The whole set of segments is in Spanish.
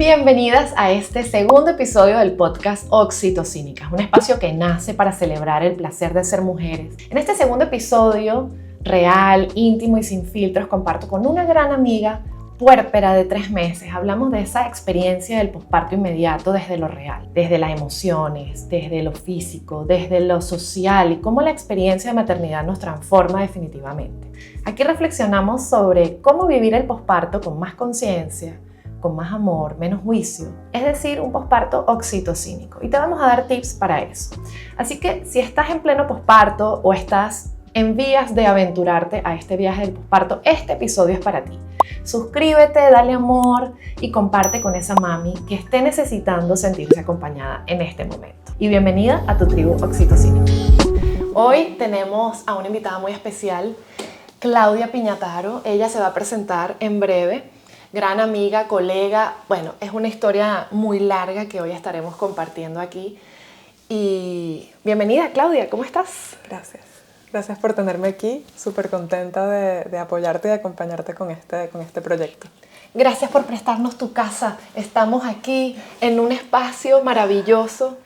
Bienvenidas a este segundo episodio del podcast Oxitocínicas, un espacio que nace para celebrar el placer de ser mujeres. En este segundo episodio, real, íntimo y sin filtros, comparto con una gran amiga puérpera de 3 meses. Hablamos de esa experiencia del posparto inmediato desde lo real, desde las emociones, desde lo físico, desde lo social y cómo la experiencia de maternidad nos transforma definitivamente. Aquí reflexionamos sobre cómo vivir el posparto con más conciencia, con más amor, menos juicio, es decir, un posparto oxitocínico. Y te vamos a dar tips para eso. Así que si estás en pleno posparto o estás en vías de aventurarte a este viaje del posparto, este episodio es para ti. Suscríbete, dale amor y comparte con esa mami que esté necesitando sentirse acompañada en este momento. Y bienvenida a tu tribu oxitocínica. Hoy tenemos a una invitada muy especial, Claudia Piñataro. Ella se va a presentar en breve. Gran amiga, colega, bueno, es una historia muy larga que hoy estaremos compartiendo aquí. Y bienvenida, Claudia, ¿cómo estás? Gracias por tenerme aquí, súper contenta de apoyarte y de acompañarte con este proyecto. Gracias por prestarnos tu casa. Estamos aquí en un espacio maravilloso,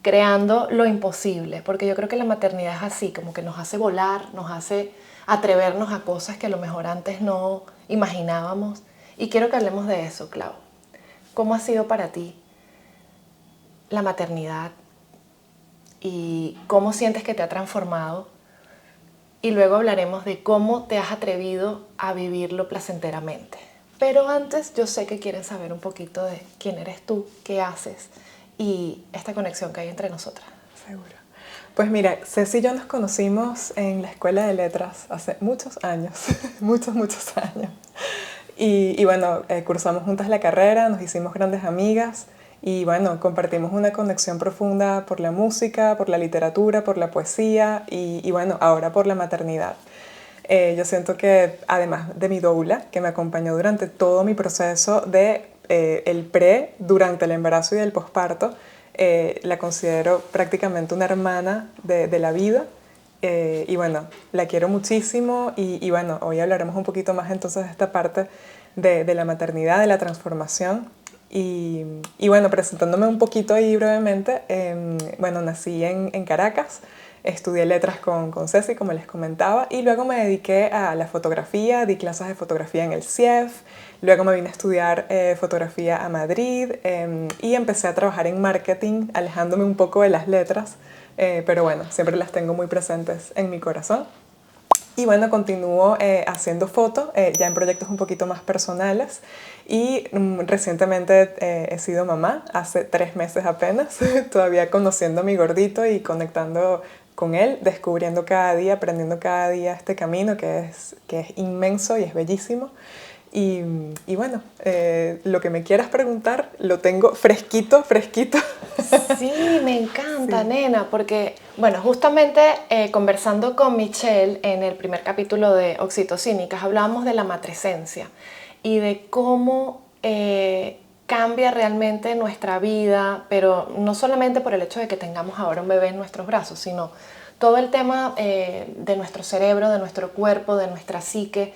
creando lo imposible, porque yo creo que la maternidad es así, como que nos hace volar, nos hace atrevernos a cosas que a lo mejor antes no imaginábamos. Y quiero que hablemos de eso, Clau. ¿Cómo ha sido para ti la maternidad y cómo sientes que te ha transformado? Y luego hablaremos de cómo te has atrevido a vivirlo placenteramente. Pero antes yo sé que quieren saber un poquito de quién eres tú, qué haces y esta conexión que hay entre nosotras. Seguro. Pues mira, Ceci y yo nos conocimos en la Escuela de Letras hace muchos años, muchos años. Y bueno, cursamos juntas la carrera, nos hicimos grandes amigas y bueno, compartimos una conexión profunda por la música, por la literatura, por la poesía y bueno, ahora por la maternidad. Yo siento que además de mi doula, que me acompañó durante todo mi proceso de el pre, durante el embarazo y el posparto, la considero prácticamente una hermana de la vida. Y bueno, la quiero muchísimo y bueno, hoy hablaremos un poquito más entonces de esta parte de la maternidad, de la transformación. Y bueno, presentándome un poquito ahí brevemente, bueno, nací en Caracas, estudié letras con Ceci, como les comentaba, y luego me dediqué a la fotografía, di clases de fotografía en el CIEF, luego me vine a estudiar fotografía a Madrid y empecé a trabajar en marketing, alejándome un poco de las letras, pero bueno, siempre las tengo muy presentes en mi corazón. Y bueno, continúo haciendo fotos, ya en proyectos un poquito más personales. Y recientemente he sido mamá, hace 3 meses apenas, todavía conociendo a mi gordito y conectando con él, descubriendo cada día, aprendiendo cada día este camino que es inmenso y es bellísimo. Y bueno, lo que me quieras preguntar lo tengo fresquito. Sí, me encanta, sí. Nena, porque, bueno, justamente conversando con Michelle en el primer capítulo de Oxitocínicas, hablábamos de la matresencia y de cómo cambia realmente nuestra vida, pero no solamente por el hecho de que tengamos ahora un bebé en nuestros brazos, sino todo el tema de nuestro cerebro, de nuestro cuerpo, de nuestra psique,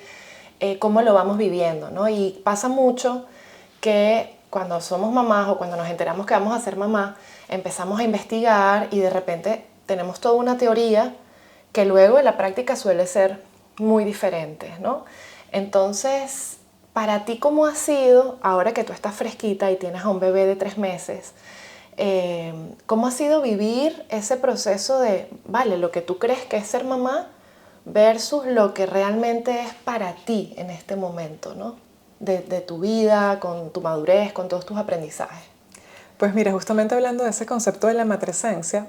cómo lo vamos viviendo, ¿no? Y pasa mucho que cuando somos mamás o cuando nos enteramos que vamos a ser mamá, empezamos a investigar y de repente tenemos toda una teoría que luego en la práctica suele ser muy diferente, ¿no? Entonces, para ti, ¿cómo ha sido, ahora que tú estás fresquita y tienes a un bebé de 3 meses, cómo ha sido vivir ese proceso de, vale, lo que tú crees que es ser mamá versus lo que realmente es para ti en este momento, ¿no? De tu vida, con tu madurez, con todos tus aprendizajes? Pues mira, justamente hablando de ese concepto de la matresencia,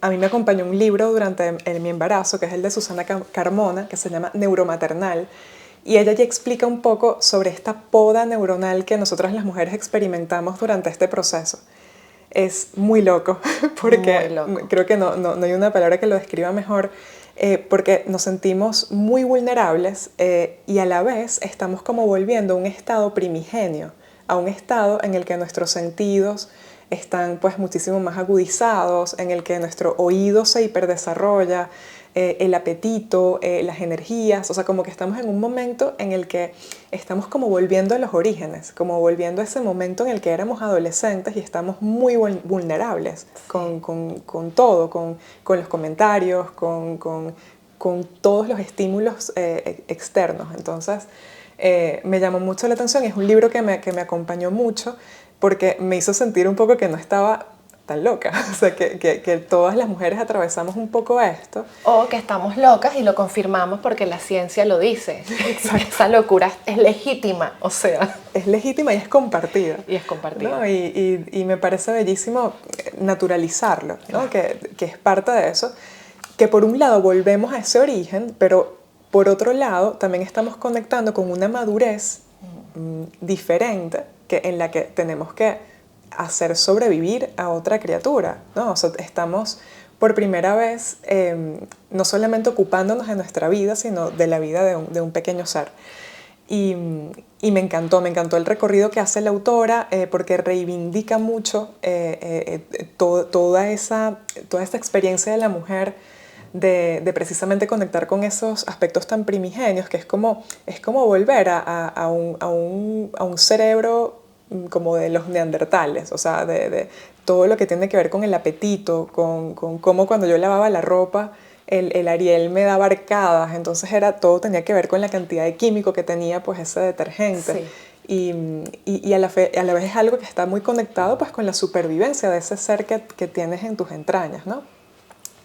a mí me acompañó un libro durante mi embarazo, que es el de Susana Carmona, que se llama Neuromaternal, y ella ya explica un poco sobre esta poda neuronal que nosotras las mujeres experimentamos durante este proceso. Es muy loco, porque muy loco. Creo que no hay una palabra que lo describa mejor, porque nos sentimos muy vulnerables y a la vez estamos como volviendo a un estado primigenio, a un estado en el que nuestros sentidos están pues muchísimo más agudizados, en el que nuestro oído se hiperdesarrolla, el apetito, las energías, o sea, como que estamos en un momento en el que estamos como volviendo a los orígenes, como volviendo a ese momento en el que éramos adolescentes y estamos muy vulnerables con todo, con los comentarios, con todos los estímulos externos. Entonces, me llamó mucho la atención, es un libro que me acompañó mucho porque me hizo sentir un poco que no estaba tan loca, o sea, que todas las mujeres atravesamos un poco esto. O que estamos locas y lo confirmamos porque la ciencia lo dice. Esa locura es legítima, o sea. Es legítima y es compartida. Y es compartida. ¿No? Y me parece bellísimo naturalizarlo, ¿no? Que es parte de eso. Que por un lado volvemos a ese origen, pero por otro lado también estamos conectando con una madurez diferente en la que tenemos que hacer sobrevivir a otra criatura, ¿no? O sea, estamos por primera vez no solamente ocupándonos de nuestra vida, sino de la vida de un pequeño ser. Y me encantó el recorrido que hace la autora porque reivindica mucho toda esta experiencia de la mujer de precisamente conectar con esos aspectos tan primigenios, que es como volver a un cerebro como de los neandertales, o sea, de todo lo que tiene que ver con el apetito, con cómo cuando yo lavaba la ropa, el Ariel me daba arcadas, entonces todo tenía que ver con la cantidad de químico que tenía pues ese detergente. Sí. Y a la vez es algo que está muy conectado pues con la supervivencia de ese ser que tienes en tus entrañas, ¿no?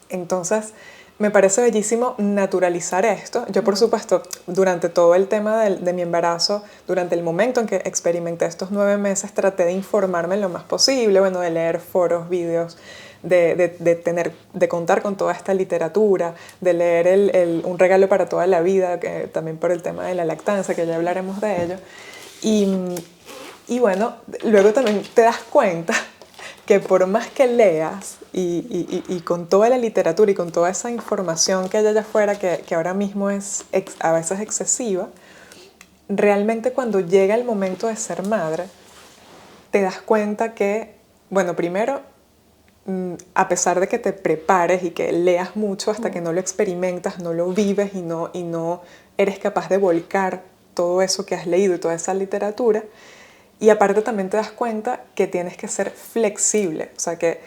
Entonces, me parece bellísimo naturalizar esto. Yo, por supuesto, durante todo el tema de mi embarazo, durante el momento en que experimenté estos 9 meses, traté de informarme lo más posible, bueno, de leer foros, vídeos, de contar con toda esta literatura, de leer Un regalo para toda la vida, que también por el tema de la lactancia, que ya hablaremos de ello. Y bueno, luego también te das cuenta que por más que leas y con toda la literatura y con toda esa información que hay allá afuera, que ahora mismo es a veces excesiva, realmente cuando llega el momento de ser madre, te das cuenta que, bueno, primero, a pesar de que te prepares y que leas mucho, hasta que no lo experimentas, no lo vives y no eres capaz de volcar todo eso que has leído y toda esa literatura, y aparte también te das cuenta que tienes que ser flexible, o sea que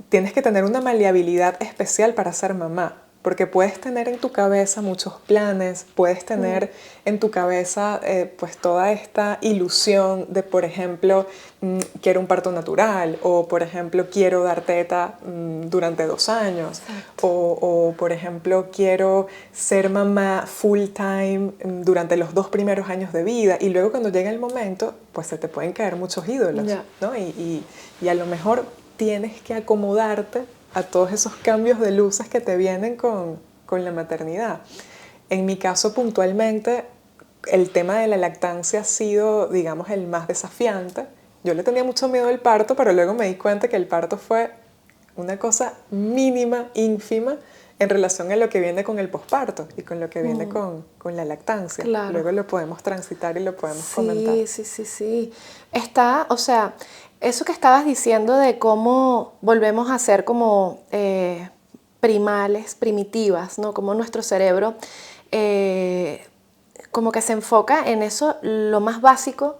tienes que tener una maleabilidad especial para ser mamá, porque puedes tener en tu cabeza muchos planes, puedes tener en tu cabeza pues toda esta ilusión de, por ejemplo, quiero un parto natural, o por ejemplo, quiero dar teta durante 2 años, o por ejemplo, quiero ser mamá full time durante los 2 primeros años de vida, y luego cuando llega el momento, pues se te pueden caer muchos ídolos, ¿no? Y a lo mejor tienes que acomodarte a todos esos cambios de luces que te vienen con la maternidad. En mi caso puntualmente, el tema de la lactancia ha sido, digamos, el más desafiante. Yo le tenía mucho miedo al parto, pero luego me di cuenta que el parto fue una cosa mínima, ínfima, en relación a lo que viene con el posparto y con lo que viene con la lactancia. Claro. Luego lo podemos transitar y lo podemos comentar. Sí. Está, o sea, eso que estabas diciendo de cómo volvemos a ser como primales, primitivas, ¿no? Como nuestro cerebro como que se enfoca en eso, lo más básico,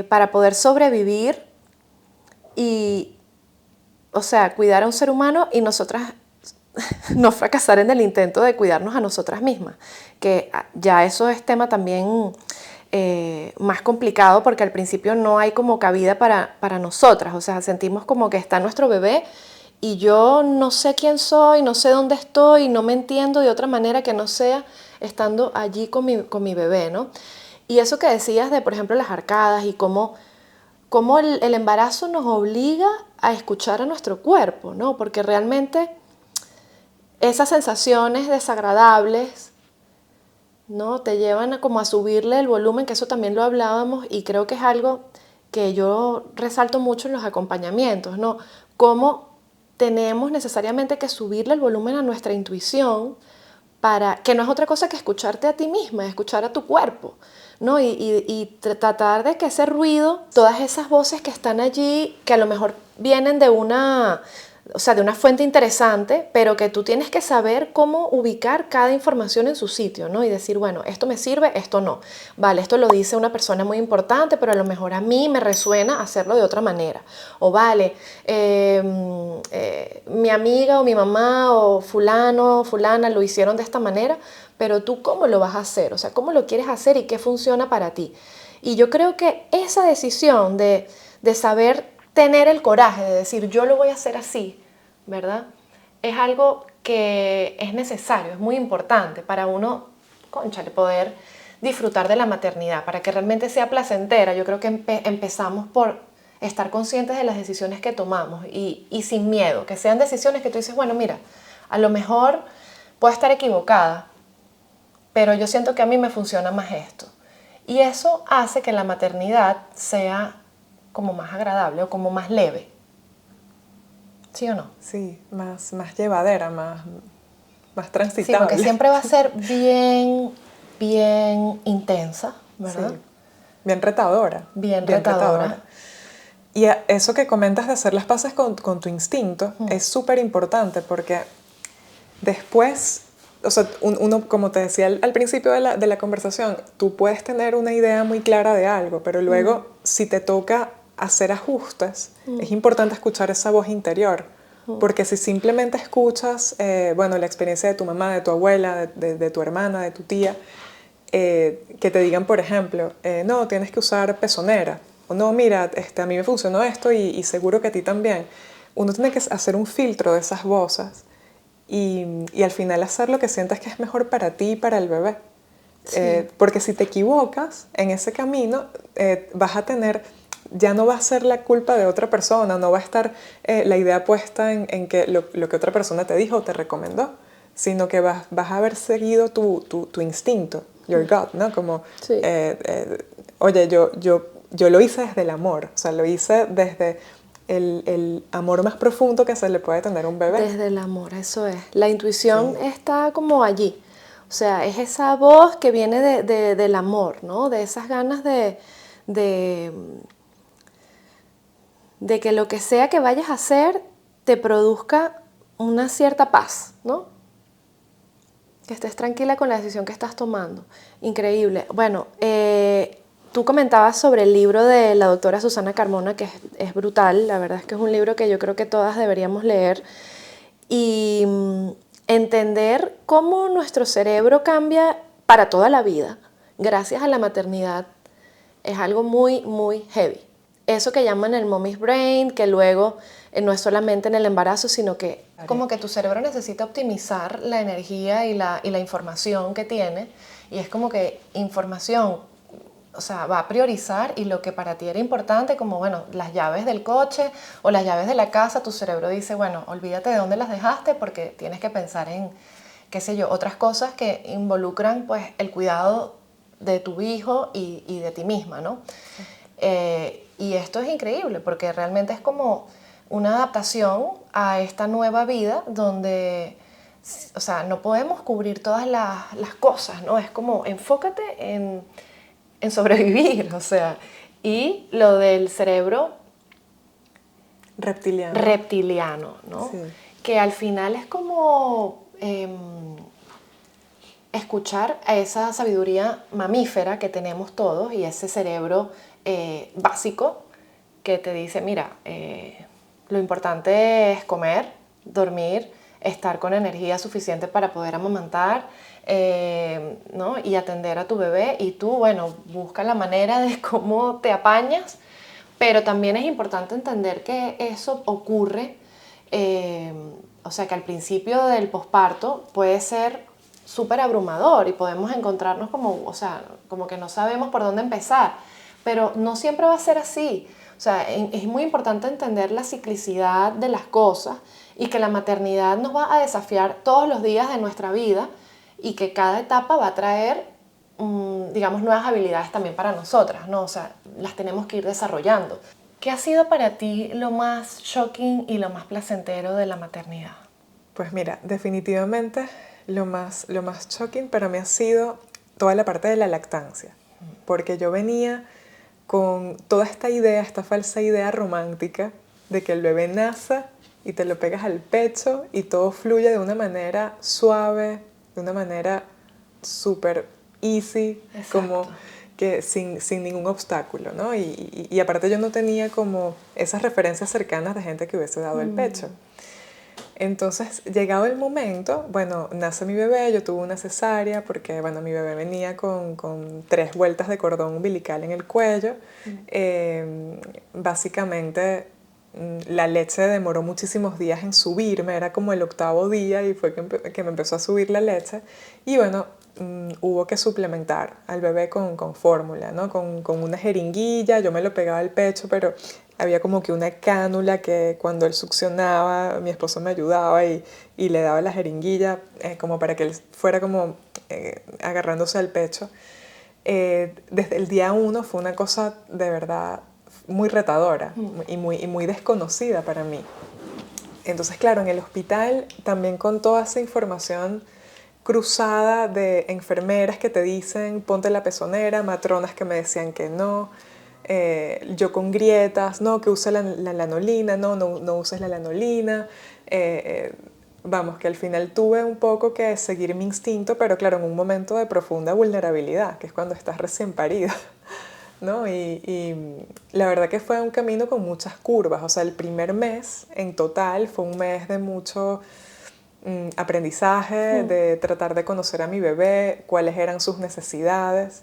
para poder sobrevivir y, o sea, cuidar a un ser humano y nosotras no fracasar en el intento de cuidarnos a nosotras mismas, que ya eso es tema también más complicado porque al principio no hay como cabida para nosotras, o sea, sentimos como que está nuestro bebé y yo no sé quién soy, no sé dónde estoy, no me entiendo de otra manera que no sea estando allí con mi bebé, ¿no? Y eso que decías de, por ejemplo, las arcadas y cómo el embarazo nos obliga a escuchar a nuestro cuerpo, ¿no? Porque realmente esas sensaciones desagradables, ¿no? Te llevan como a subirle el volumen, que eso también lo hablábamos y creo que es algo que yo resalto mucho en los acompañamientos, ¿no? Cómo tenemos necesariamente que subirle el volumen a nuestra intuición que no es otra cosa que escucharte a ti misma, escuchar a tu cuerpo, ¿no? Y tratar de que ese ruido, todas esas voces que están allí, que a lo mejor vienen de o sea, de una fuente interesante, pero que tú tienes que saber cómo ubicar cada información en su sitio, ¿no? Y decir, bueno, esto me sirve, esto no. Vale, esto lo dice una persona muy importante, pero a lo mejor a mí me resuena hacerlo de otra manera. O vale, mi amiga o mi mamá o fulano, fulana lo hicieron de esta manera, pero tú ¿cómo lo vas a hacer? O sea, ¿cómo lo quieres hacer y qué funciona para ti? Y yo creo que esa decisión de saber tener el coraje de decir yo lo voy a hacer así, ¿verdad? Es algo que es necesario, es muy importante para uno, cónchale, poder disfrutar de la maternidad, para que realmente sea placentera. Yo creo que empezamos por estar conscientes de las decisiones que tomamos y sin miedo, que sean decisiones que tú dices, bueno, mira, a lo mejor puedo estar equivocada, pero yo siento que a mí me funciona más esto. Y eso hace que la maternidad sea como más agradable o como más leve. ¿Sí o no? Sí, más llevadera, más transitable. Sí, porque siempre va a ser bien intensa, ¿verdad? Sí, bien retadora. Bien retadora. Y eso que comentas de hacer las paces con tu instinto es súper importante porque después, o sea, uno, como te decía al principio de la conversación, tú puedes tener una idea muy clara de algo, pero luego si te toca hacer ajustes, es importante escuchar esa voz interior, porque si simplemente escuchas, bueno, la experiencia de tu mamá, de tu abuela, de tu hermana, de tu tía, que te digan, por ejemplo, no, tienes que usar pezonera, o no, mira, a mí me funcionó esto y seguro que a ti también. Uno tiene que hacer un filtro de esas voces y al final hacer lo que sientas que es mejor para ti y para el bebé. Sí. Porque si te equivocas en ese camino, vas a tener, ya no va a ser la culpa de otra persona, no va a estar la idea puesta en que lo que otra persona te dijo o te recomendó, sino que vas a haber seguido tu instinto, your gut, ¿no? Como, sí. Oye, yo lo hice desde el amor, o sea, lo hice desde el amor más profundo que se le puede tener a un bebé. Desde el amor, eso es. La intuición está como allí. O sea, es esa voz que viene del amor, ¿no? De esas ganas de que lo que sea que vayas a hacer te produzca una cierta paz, ¿no? Que estés tranquila con la decisión que estás tomando. Increíble. Bueno, tú comentabas sobre el libro de la doctora Susana Carmona, que es brutal. La verdad es que es un libro que yo creo que todas deberíamos leer. Y entender cómo nuestro cerebro cambia para toda la vida, gracias a la maternidad, es algo muy, muy heavy. Eso que llaman el mommy's brain, que luego no es solamente en el embarazo, sino que como que tu cerebro necesita optimizar la energía y la información que tiene, y es como que información, o sea, va a priorizar, y lo que para ti era importante, como bueno, las llaves del coche o las llaves de la casa, tu cerebro dice, bueno, olvídate de dónde las dejaste porque tienes que pensar en, qué sé yo, otras cosas que involucran pues el cuidado de tu hijo y de ti misma, ¿no? Y esto es increíble porque realmente es como una adaptación a esta nueva vida donde, o sea, no podemos cubrir todas las cosas, ¿no? Es como enfócate en sobrevivir, o sea, y lo del cerebro reptiliano, ¿no? Sí. Que al final es como escuchar a esa sabiduría mamífera que tenemos todos y ese cerebro básico que te dice, mira, lo importante es comer, dormir, estar con energía suficiente para poder amamantar, ¿no? Y atender a tu bebé, y tú, bueno, busca la manera de cómo te apañas, pero también es importante entender que eso ocurre, o sea, que al principio del posparto puede ser súper abrumador y podemos encontrarnos como, o sea, como que no sabemos por dónde empezar, pero no siempre va a ser así. O sea, es muy importante entender la ciclicidad de las cosas y que la maternidad nos va a desafiar todos los días de nuestra vida y que cada etapa va a traer, digamos, nuevas habilidades también para nosotras, ¿no? O sea, las tenemos que ir desarrollando. ¿Qué ha sido para ti lo más shocking y lo más placentero de la maternidad? Pues mira, definitivamente lo más shocking para mí ha sido toda la parte de la lactancia, porque yo venía con toda esta idea, esta falsa idea romántica de que el bebé nace y te lo pegas al pecho y todo fluye de una manera suave, de una manera súper easy, Exacto. como que sin ningún obstáculo, ¿no? Y aparte yo no tenía como esas referencias cercanas de gente que hubiese dado el pecho. Entonces, llegado el momento, bueno, nace mi bebé, yo tuve una cesárea porque, bueno, mi bebé venía con 3 vueltas de cordón umbilical en el cuello. Básicamente, la leche demoró muchísimos días en subirme, era como el 8.º día y fue que me empezó a subir la leche. Y bueno, hubo que suplementar al bebé con fórmula, ¿no? Con una jeringuilla, yo me lo pegaba al pecho, pero había como que una cánula que cuando él succionaba, mi esposo me ayudaba y le daba la jeringuilla como para que él fuera como agarrándose al pecho. Desde el día 1 fue una cosa de verdad muy retadora y muy desconocida para mí. Entonces, claro, en el hospital también con toda esa información cruzada de enfermeras que te dicen ponte la pezonera, matronas que me decían que no, yo con grietas, no, que use la lanolina, no uses la lanolina. Vamos, que al final tuve un poco que seguir mi instinto, pero claro, en un momento de profunda vulnerabilidad, que es cuando estás recién parido, ¿no? Y la verdad que fue un camino con muchas curvas, o sea, el primer mes en total fue un mes de mucho aprendizaje, de tratar de conocer a mi bebé, cuáles eran sus necesidades,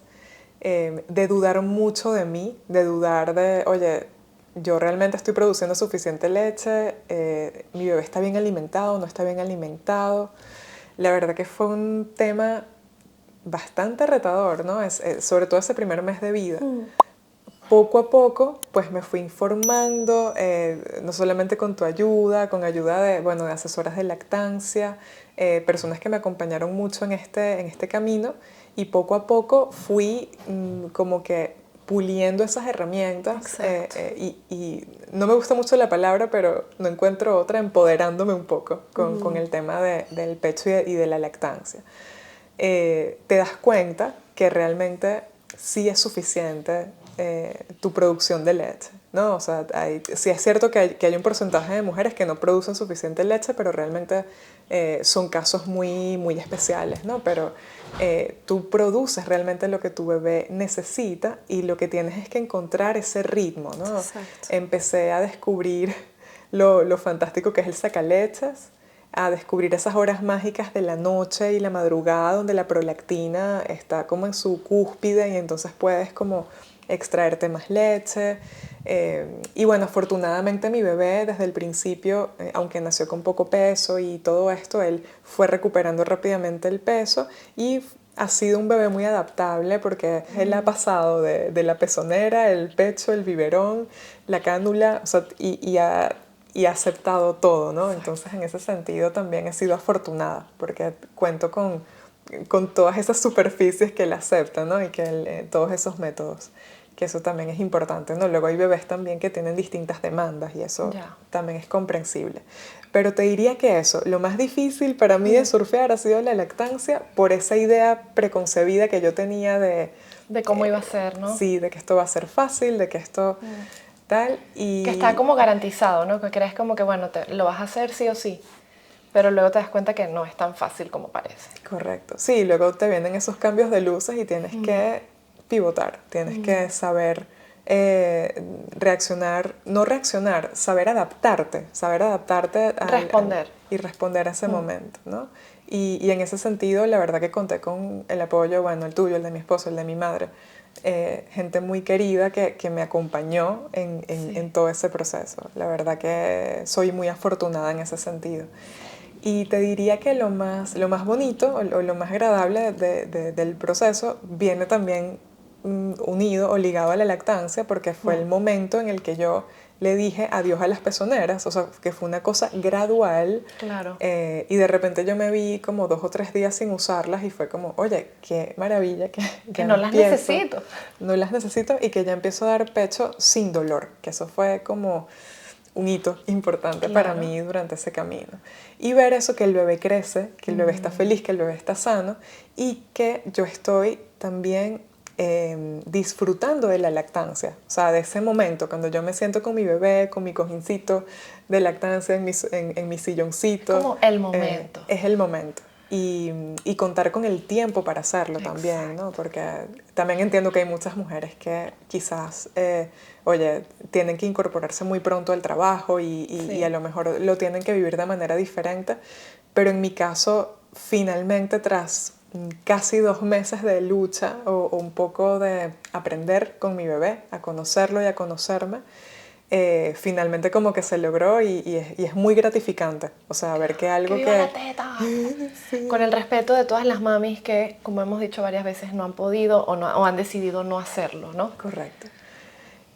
de dudar mucho de mí, de dudar de, oye, yo realmente estoy produciendo suficiente leche, mi bebé está bien alimentado, no está bien alimentado. La verdad que fue un tema bastante retador, ¿no? Sobre todo ese primer mes de vida. Poco a poco, pues me fui informando, no solamente con tu ayuda, con ayuda de, bueno, de asesoras de lactancia, personas que me acompañaron mucho en este camino, y poco a poco fui como que puliendo esas herramientas, y no me gusta mucho la palabra, pero no encuentro otra, empoderándome un poco con el tema del pecho y de la lactancia. Te das cuenta que realmente sí es suficiente tu producción de leche, ¿no? O sea, sí es cierto que hay un porcentaje de mujeres que no producen suficiente leche, pero realmente son casos muy, muy especiales, ¿no? Pero tú produces realmente lo que tu bebé necesita y lo que tienes es que encontrar ese ritmo, ¿no? Exacto. Empecé a descubrir lo fantástico que es el sacaleches, a descubrir esas horas mágicas de la noche y la madrugada donde la prolactina está como en su cúspide y entonces puedes como extraerte más leche. Y bueno, afortunadamente mi bebé desde el principio, aunque nació con poco peso y todo esto, él fue recuperando rápidamente el peso y ha sido un bebé muy adaptable porque él ha pasado de la pezonera, el pecho, el biberón, la cánula, o sea, y ha aceptado todo, ¿no? Entonces, en ese sentido también he sido afortunada porque cuento con todas esas superficies que él acepta, ¿no? Y que todos esos métodos, que eso también es importante, ¿no? Luego hay bebés también que tienen distintas demandas y eso también es comprensible. Pero te diría que eso, lo más difícil para mí de surfear ha sido la lactancia por esa idea preconcebida que yo tenía de cómo iba a ser, ¿no? Sí, de que esto va a ser fácil, de que esto tal y... Que está como garantizado, ¿no? Que crees como que, bueno, lo vas a hacer sí o sí, pero luego te das cuenta que no es tan fácil como parece. Correcto. Sí, luego te vienen esos cambios de luces y tienes que pivotar, tienes que saber reaccionar, no reaccionar, saber adaptarte Responder. y responder a ese momento, ¿no? Y en ese sentido, la verdad que conté con el apoyo, bueno, el tuyo, el de mi esposo, el de mi madre, gente muy querida que me acompañó en todo ese proceso. La verdad que soy muy afortunada en ese sentido. Y te diría que lo más bonito o lo más agradable del proceso viene también unido o ligado a la lactancia, porque fue el momento en el que yo le dije adiós a las pezoneras, o sea, que fue una cosa gradual. Claro. Y de repente yo me vi como 2 o 3 días sin usarlas y fue como, oye, qué maravilla que no las necesito. No las necesito y que ya empiezo a dar pecho sin dolor, que eso fue como un hito importante para mí durante ese camino. Y ver eso, que el bebé crece, que el bebé está feliz, que el bebé está sano y que yo estoy también disfrutando de la lactancia, o sea, de ese momento, cuando yo me siento con mi bebé, con mi cojincito de lactancia en mi silloncito. Como el momento. Es el momento. Y contar con el tiempo para hacerlo también, ¿no? Porque también entiendo que hay muchas mujeres que quizás, oye, tienen que incorporarse muy pronto al trabajo y a lo mejor lo tienen que vivir de manera diferente, pero en mi caso, finalmente tras casi 2 meses de lucha o un poco de aprender con mi bebé, a conocerlo y a conocerme, finalmente como que se logró y es muy gratificante. O sea, ver que algo ¡Que viva la teta! Sí. Con el respeto de todas las mamis que, como hemos dicho varias veces, no han podido o han decidido no hacerlo, ¿no? Correcto.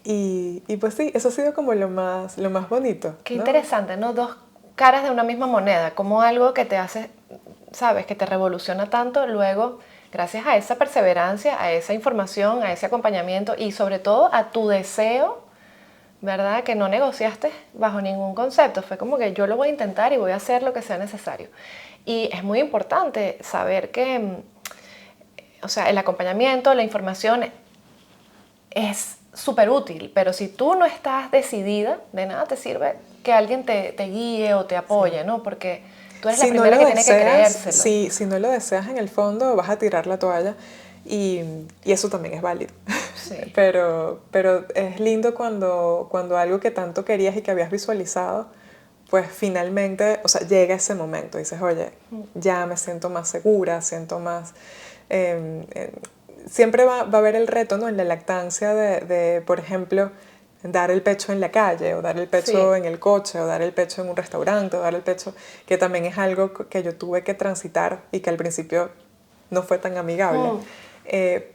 Y pues sí, eso ha sido como lo más bonito. Qué interesante, ¿no? 2 caras de una misma moneda, como algo que te hace, sabes, que te revoluciona tanto, luego, gracias a esa perseverancia, a esa información, a ese acompañamiento y sobre todo a tu deseo, ¿verdad? Que no negociaste bajo ningún concepto, fue como que yo lo voy a intentar y voy a hacer lo que sea necesario. Y es muy importante saber que, o sea, el acompañamiento, la información es súper útil, pero si tú no estás decidida, de nada te sirve que alguien te guíe o te apoye, ¿no? Porque tú eres la primera que tiene que creérselo. Si no lo deseas, en el fondo vas a tirar la toalla y eso también es válido. Sí. Pero es lindo cuando algo que tanto querías y que habías visualizado, pues finalmente, o sea, llega ese momento. Dices, oye, ya me siento más segura, siento más... siempre va a haber el reto, ¿no? En la lactancia de, por ejemplo, dar el pecho en la calle, o dar el pecho en el coche, o dar el pecho en un restaurante, o dar el pecho, que también es algo que yo tuve que transitar y que al principio no fue tan amigable.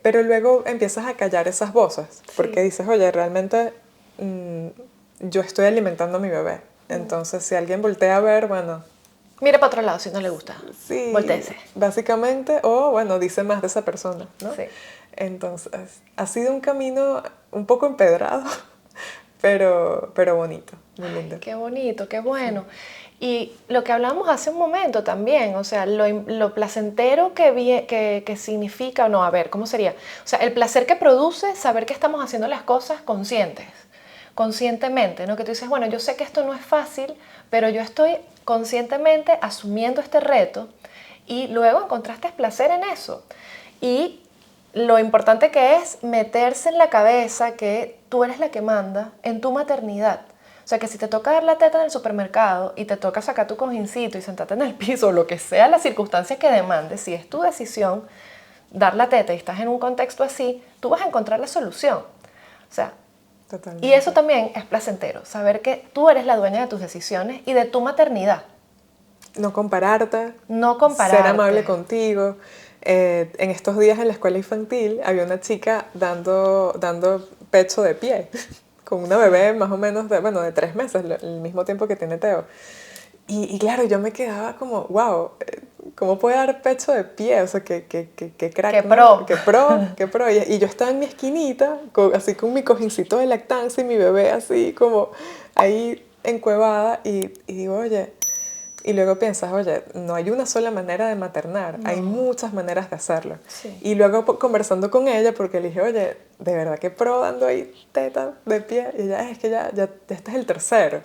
Pero luego empiezas a callar esas voces, porque dices, oye, realmente yo estoy alimentando a mi bebé. Entonces, si alguien voltea a ver, bueno... Mire para otro lado si no le gusta. Sí, voltéese. Básicamente, o bueno, dice más de esa persona, ¿no? Sí. Entonces, ha sido un camino un poco empedrado, pero bonito, muy lindo. Ay, qué bonito, qué bueno. Sí. Y lo que hablamos hace un momento también, o sea, lo placentero que significa, no, a ver, ¿cómo sería? O sea, el placer que produce saber que estamos haciendo las cosas conscientemente, ¿no? Que tú dices, bueno, yo sé que esto no es fácil, pero yo estoy conscientemente asumiendo este reto y luego encontraste placer en eso. Y lo importante que es meterse en la cabeza que tú eres la que manda en tu maternidad. O sea, que si te toca dar la teta en el supermercado y te toca sacar tu cojincito y sentarte en el piso, o lo que sea la circunstancia que demandes, si es tu decisión dar la teta y estás en un contexto así, tú vas a encontrar la solución. O sea, totalmente. Y eso también es placentero, saber que tú eres la dueña de tus decisiones y de tu maternidad. No compararte. No compararte. Ser amable contigo. En estos días en la escuela infantil había una chica dando pecho de pie con una bebé más o menos de 3 meses, el mismo tiempo que tiene Teo. Y claro, yo me quedaba como, wow, ¿cómo puede dar pecho de pie? O sea, qué crack. ¡Qué pro! ¡Qué pro! Y yo estaba en mi esquinita, así con mi cojincito de lactancia y mi bebé así como ahí encuevada y digo, oye... Y luego piensas, oye, no hay una sola manera de maternar, hay muchas maneras de hacerlo. Sí. Y luego conversando con ella, porque le dije, oye, de verdad que pro dando ahí teta de pie, y ella, es que ya este es el tercero.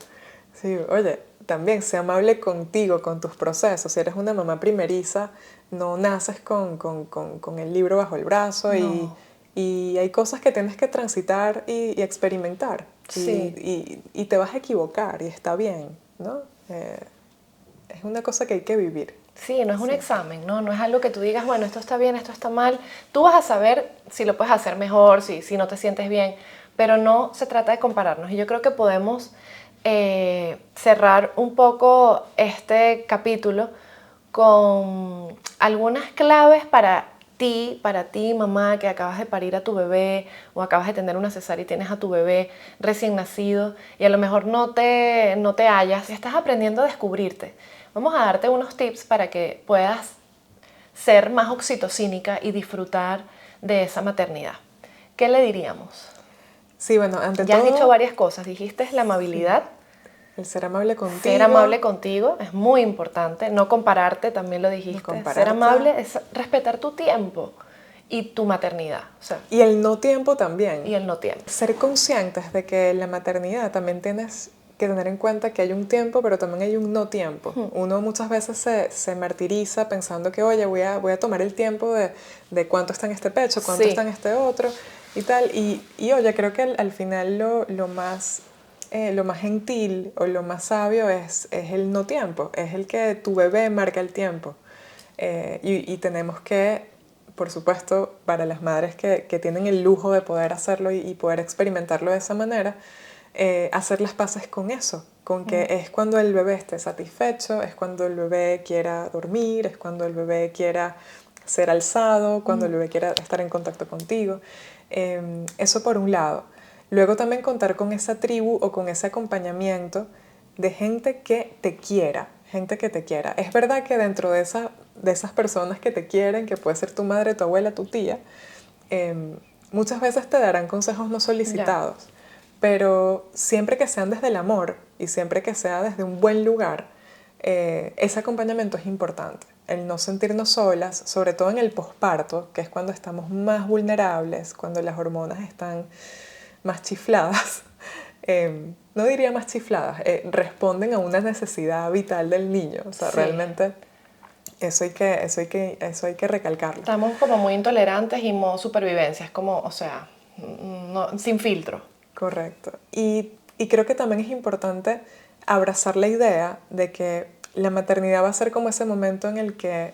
Sí, oye, también sé amable contigo, con tus procesos. Si eres una mamá primeriza, no naces con el libro bajo el brazo y hay cosas que tienes que transitar y experimentar. Sí. Y te vas a equivocar y está bien, ¿no? Es una cosa que hay que vivir. Sí, no es un examen, ¿no? No es algo que tú digas, bueno, esto está bien, esto está mal. Tú vas a saber si lo puedes hacer mejor, si no te sientes bien, pero no se trata de compararnos. Y yo creo que podemos cerrar un poco este capítulo con algunas claves para ti, mamá, que acabas de parir a tu bebé o acabas de tener una cesárea y tienes a tu bebé recién nacido y a lo mejor no te hallas, estás aprendiendo a descubrirte. Vamos a darte unos tips para que puedas ser más oxitocínica y disfrutar de esa maternidad. ¿Qué le diríamos? Sí, bueno, ante ya todo... has dicho varias cosas. Dijiste la amabilidad. Sí. El ser amable contigo. Ser amable contigo es muy importante. No compararte, también lo dijiste. No ser amable es respetar tu tiempo y tu maternidad. O sea, Y el no tiempo también. y el no tiempo. Ser conscientes de que la maternidad también tienes que tener en cuenta que hay un tiempo, pero también hay un no tiempo. Uno muchas veces se martiriza pensando que, oye, voy a tomar el tiempo de cuánto está en este pecho, cuánto está en este otro y tal. Y oye, creo que al final lo más gentil o lo más sabio es el no tiempo, es el que tu bebé marca el tiempo. Y tenemos que, por supuesto, para las madres que tienen el lujo de poder hacerlo y poder experimentarlo de esa manera, hacer las paces con eso, con que es cuando el bebé esté satisfecho, es cuando el bebé quiera dormir, es cuando el bebé quiera ser alzado, cuando el bebé quiera estar en contacto contigo. Eso por un lado. Luego también contar con esa tribu o con ese acompañamiento de gente que te quiera, gente que te quiera. Es verdad que dentro de esas personas que te quieren, que puede ser tu madre, tu abuela, tu tía, muchas veces te darán consejos no solicitados. Ya. Pero siempre que sean desde el amor y siempre que sea desde un buen lugar, ese acompañamiento es importante. El no sentirnos solas, sobre todo en el posparto, que es cuando estamos más vulnerables, cuando las hormonas están más chifladas. No diría más chifladas, responden a una necesidad vital del niño. O sea, sí. Realmente eso hay que recalcarlo. Estamos como muy intolerantes y modo supervivencia, es como, o sea, no, sin filtro. Correcto. Y creo que también es importante abrazar la idea de que la maternidad va a ser como ese momento en el que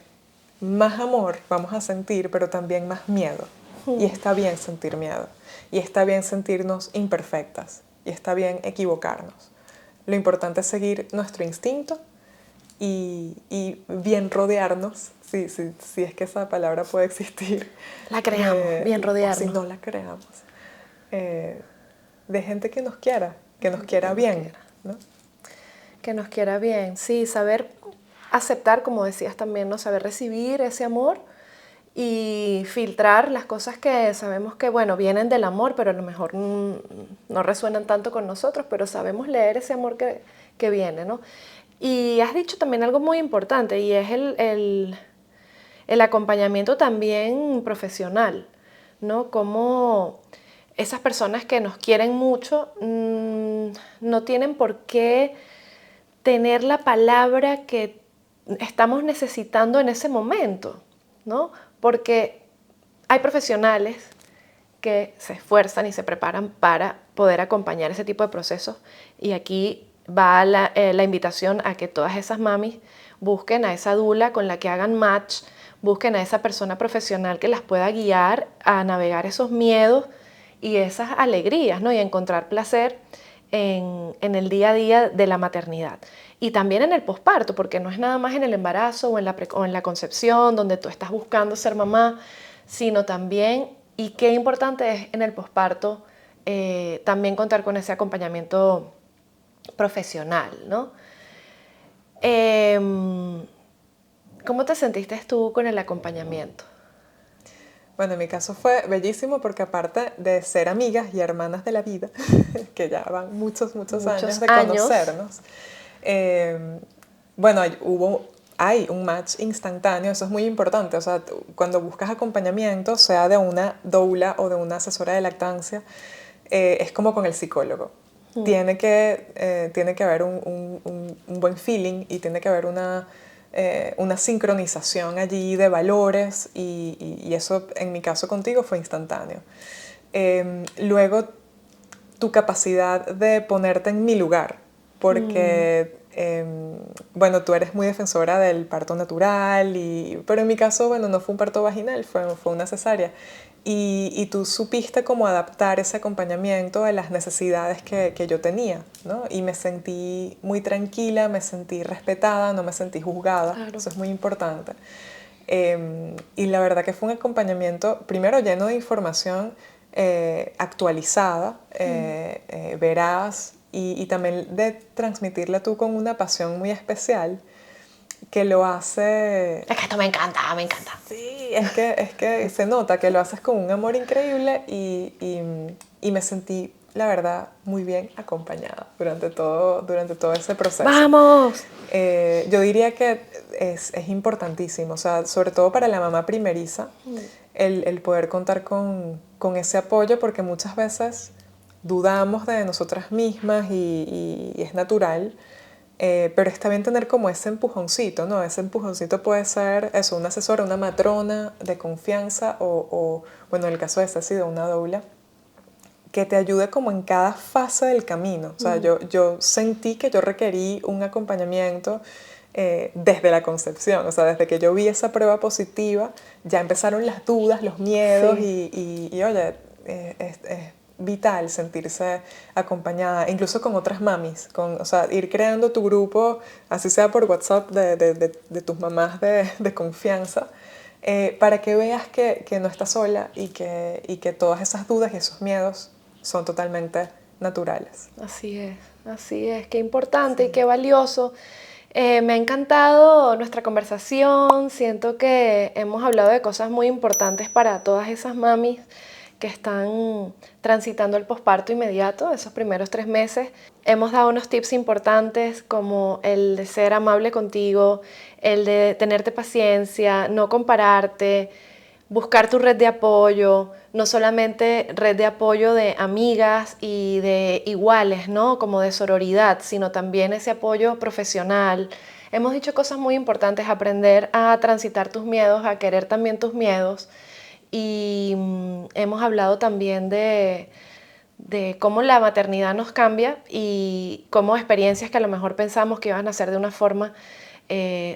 más amor vamos a sentir, pero también más miedo. Y está bien sentir miedo. Y está bien sentirnos imperfectas. Y está bien equivocarnos. Lo importante es seguir nuestro instinto y bien rodearnos, si es que esa palabra puede existir. La creamos, bien rodearnos. O si no la creamos. De gente que nos quiera bien, ¿no? Que nos quiera bien, sí, saber aceptar, como decías también, ¿no? Saber recibir ese amor y filtrar las cosas que sabemos que, bueno, vienen del amor, pero a lo mejor no resuenan tanto con nosotros, pero sabemos leer ese amor que viene, ¿no? Y has dicho también algo muy importante y es el acompañamiento también profesional, ¿no? Como esas personas que nos quieren mucho no tienen por qué tener la palabra que estamos necesitando en ese momento, ¿no? Porque hay profesionales que se esfuerzan y se preparan para poder acompañar ese tipo de procesos y aquí va la invitación a que todas esas mamis busquen a esa dula con la que hagan match, busquen a esa persona profesional que las pueda guiar a navegar esos miedos y esas alegrías, ¿no? Y encontrar placer en el día a día de la maternidad. Y también en el posparto, porque no es nada más en el embarazo o en la concepción, donde tú estás buscando ser mamá, sino también, y qué importante es en el posparto, también contar con ese acompañamiento profesional, ¿no? ¿Cómo te sentiste tú con el acompañamiento? Bueno, en mi caso fue bellísimo porque aparte de ser amigas y hermanas de la vida, que ya van muchos años de conocernos, bueno, hay un match instantáneo, eso es muy importante. O sea, cuando buscas acompañamiento, sea de una doula o de una asesora de lactancia, es como con el psicólogo. Tiene que haber un buen feeling y tiene que haber una sincronización allí de valores y eso en mi caso contigo fue instantáneo. Luego tu capacidad de ponerte en mi lugar, porque bueno, tú eres muy defensora del parto natural, pero en mi caso, bueno, no fue un parto vaginal, fue una cesárea. Y tú supiste cómo adaptar ese acompañamiento a las necesidades que yo tenía, ¿no? Y me sentí muy tranquila, me sentí respetada, no me sentí juzgada. Claro. Eso es muy importante. Y la verdad que fue un acompañamiento, primero lleno de información actualizada, veraz, y también de transmitirla tú con una pasión muy especial que lo hace... Es que esto me encanta. Sí, es que se nota que lo haces con un amor increíble y me sentí, la verdad, muy bien acompañada durante todo ese proceso. ¡Vamos! Yo diría que es importantísimo, o sea, sobre todo para la mamá primeriza, el poder contar con ese apoyo, porque muchas veces dudamos de nosotras mismas y es natural, pero está bien tener como ese empujoncito, ¿no? Ese empujoncito puede ser eso, una asesora, una matrona de confianza o bueno, en el caso de Ceci, de una doula, que te ayude como en cada fase del camino. O sea, yo sentí que yo requerí un acompañamiento desde la concepción. O sea, desde que yo vi esa prueba positiva, ya empezaron las dudas, los miedos y oye, es vital sentirse acompañada, incluso con otras mamis, o sea, ir creando tu grupo, así sea por WhatsApp, de tus mamás de confianza, para que veas que no estás sola y que todas esas dudas y esos miedos son totalmente naturales. Así es, qué importante y qué valioso. Me ha encantado nuestra conversación, siento que hemos hablado de cosas muy importantes para todas esas mamis que están transitando el posparto inmediato, esos primeros 3 meses. Hemos dado unos tips importantes como el de ser amable contigo, el de tenerte paciencia, no compararte, buscar tu red de apoyo, no solamente red de apoyo de amigas y de iguales, ¿no? Como de sororidad, sino también ese apoyo profesional. Hemos dicho cosas muy importantes, aprender a transitar tus miedos, a querer también tus miedos. Y hemos hablado también de cómo la maternidad nos cambia y cómo experiencias que a lo mejor pensamos que iban a ser de una forma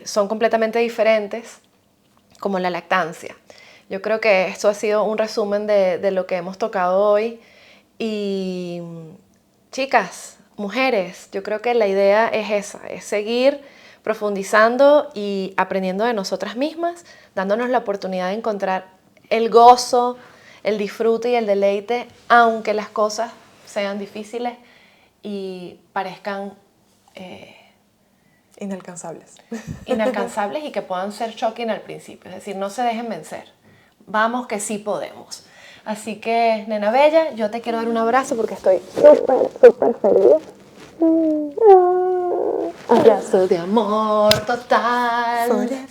son completamente diferentes, como la lactancia. Yo creo que esto ha sido un resumen de lo que hemos tocado hoy. Y chicas, mujeres, yo creo que la idea es esa, es seguir profundizando y aprendiendo de nosotras mismas, dándonos la oportunidad de encontrar el gozo, el disfrute y el deleite, aunque las cosas sean difíciles y parezcan inalcanzables. Inalcanzables y que puedan ser shocking al principio. Es decir, no se dejen vencer. Vamos que sí podemos. Así que, nena bella, yo te quiero dar un abrazo porque estoy súper feliz. Abrazo de amor total. Forever.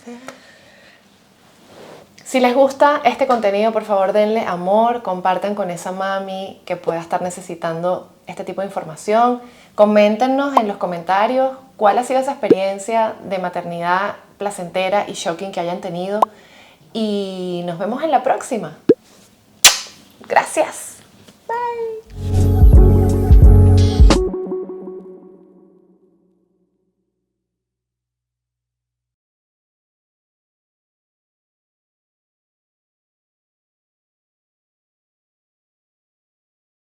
Si les gusta este contenido, por favor denle amor, compartan con esa mami que pueda estar necesitando este tipo de información. Coméntenos en los comentarios cuál ha sido esa experiencia de maternidad placentera y shocking que hayan tenido. Y nos vemos en la próxima. Gracias.